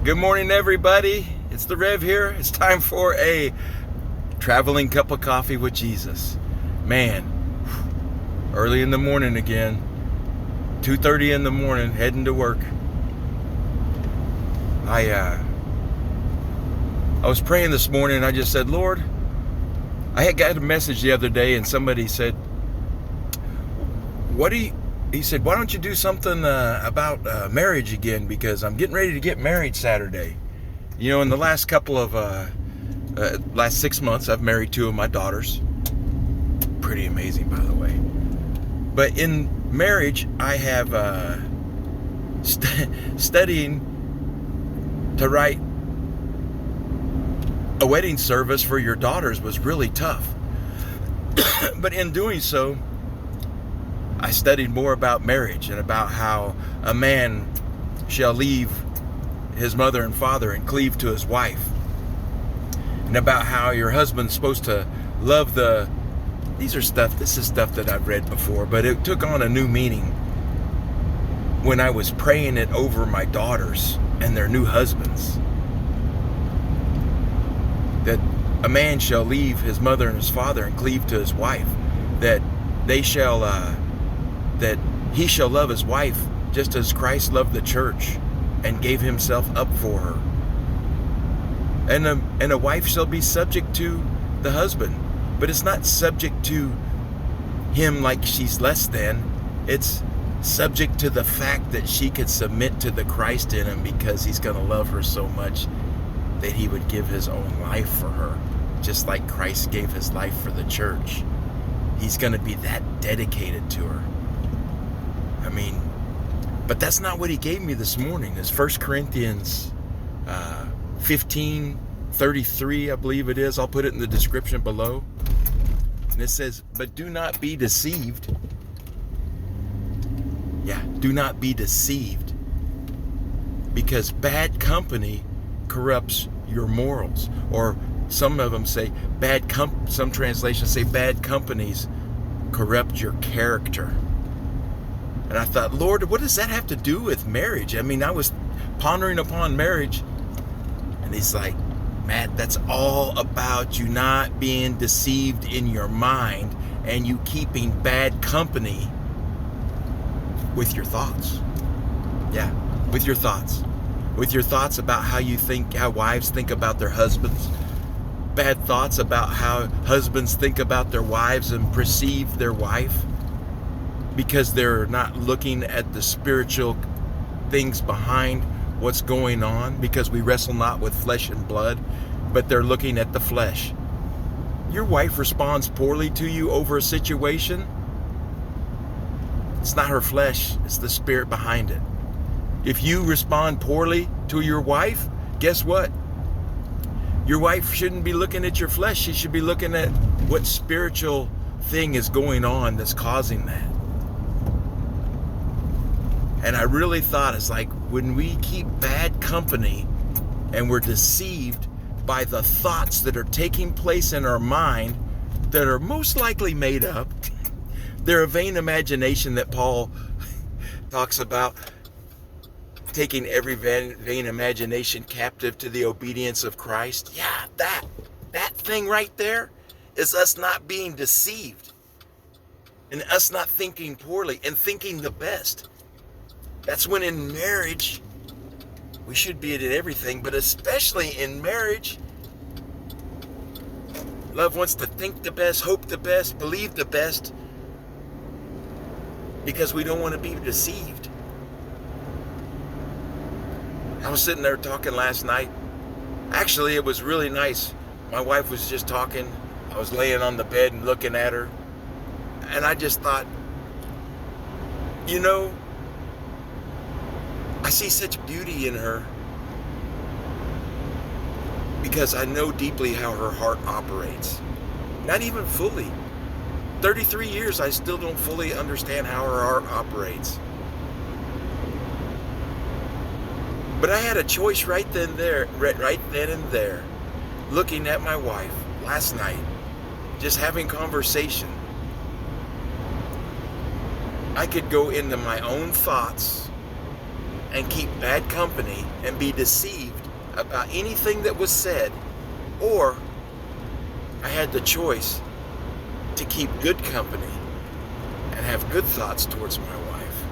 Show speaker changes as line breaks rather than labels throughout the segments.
Good morning, everybody. It's the Rev here. It's time for a traveling cup of coffee with Jesus. Man, early in the morning again. 2:30 in the morning, heading to work. I was praying this morning and I just said, Lord, I had got a message the other day and somebody said, he said, why don't you do something about marriage again? Because I'm getting ready to get married Saturday. You know, in the last couple of, last 6 months, I've married 2 of my daughters. Pretty amazing, by the way. But in marriage, I have studying to write a wedding service for your daughters was really tough. But in doing so, I studied more about marriage and about how a man shall leave his mother and father and cleave to his wife. And about how your husband's supposed to love this is stuff that I've read before, but it took on a new meaning when I was praying it over my daughters and their new husbands. That a man shall leave his mother and his father and cleave to his wife. That they shall, that he shall love his wife just as Christ loved the church and gave himself up for her. And a wife shall be subject to the husband, but it's not subject to him like she's less than. It's subject to the fact that she could submit to the Christ in him because he's going to love her so much that he would give his own life for her, just like Christ gave his life for the church. He's going to be that dedicated to her. I mean, but that's not what he gave me this morning. It's 1 Corinthians 15:33, I believe it is. I'll put it in the description below. And it says, but do not be deceived. Yeah, do not be deceived. Because bad company corrupts your morals. Or some of them say some translations say bad companies corrupt your character. And I thought, Lord, what does that have to do with marriage? I mean, I was pondering upon marriage. And he's like, Matt, that's all about you not being deceived in your mind and you keeping bad company with your thoughts. Yeah, with your thoughts. With your thoughts about how wives think about their husbands. Bad thoughts about how husbands think about their wives and perceive their wife. Because they're not looking at the spiritual things behind what's going on, because we wrestle not with flesh and blood, but they're looking at the flesh. Your wife responds poorly to you over a situation. It's not her flesh, it's the spirit behind it. If you respond poorly to your wife, guess what? Your wife shouldn't be looking at your flesh. She should be looking at what spiritual thing is going on that's causing that. And I really thought, it's like when we keep bad company and we're deceived by the thoughts that are taking place in our mind that are most likely made up. They're a vain imagination that Paul talks about, taking every vain imagination captive to the obedience of Christ. Yeah, that thing right there is us not being deceived and us not thinking poorly and thinking the best. That's when in marriage, we should be at everything, but especially in marriage, love wants to think the best, hope the best, believe the best, because we don't want to be deceived. I was sitting there talking last night. Actually, it was really nice. My wife was just talking. I was laying on the bed and looking at her. And I just thought, you know, I see such beauty in her because I know deeply how her heart operates. Not even fully. 33 years, I still don't fully understand how her heart operates. But I had a choice right then and there, looking at my wife last night, just having conversation. I could go into my own thoughts and keep bad company and be deceived about anything that was said, or I had the choice to keep good company and have good thoughts towards my wife.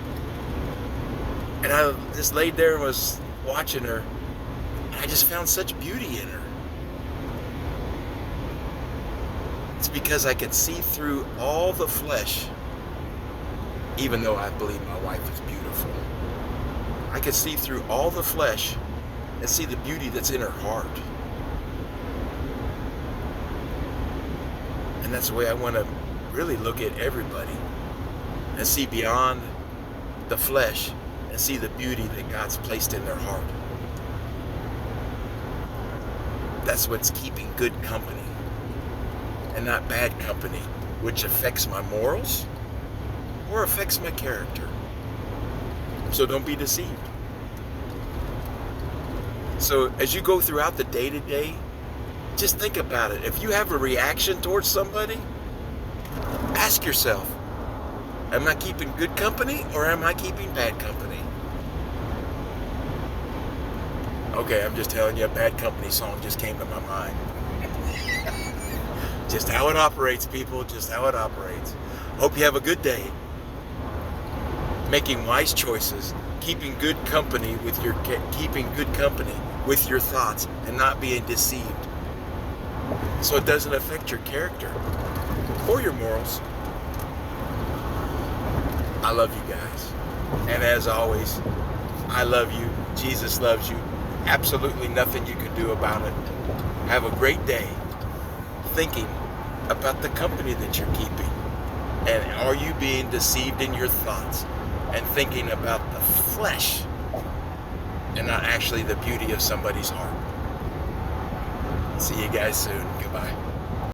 And I just laid there and was watching her, and I just found such beauty in her. It's because I could see through all the flesh, even though I believe my wife is beautiful. I could see through all the flesh and see the beauty that's in her heart. And that's the way I want to really look at everybody and see beyond the flesh and see the beauty that God's placed in their heart. That's what's keeping good company and not bad company, which affects my morals or affects my character. So don't be deceived. So as you go throughout the day-to-day, just think about it. If you have a reaction towards somebody, ask yourself, am I keeping good company or am I keeping bad company? Okay, I'm just telling you, a Bad Company song just came to my mind. Just how it operates, people, just how it operates. Hope you have a good day. Making wise choices, keeping good company with your thoughts and not being deceived, so it doesn't affect your character or your morals. I love you guys, and as always, I love you. Jesus loves you. Absolutely nothing you can do about it. Have a great day thinking about the company that you're keeping, and are you being deceived in your thoughts and thinking about the flesh and not actually the beauty of somebody's heart. See you guys soon. Goodbye.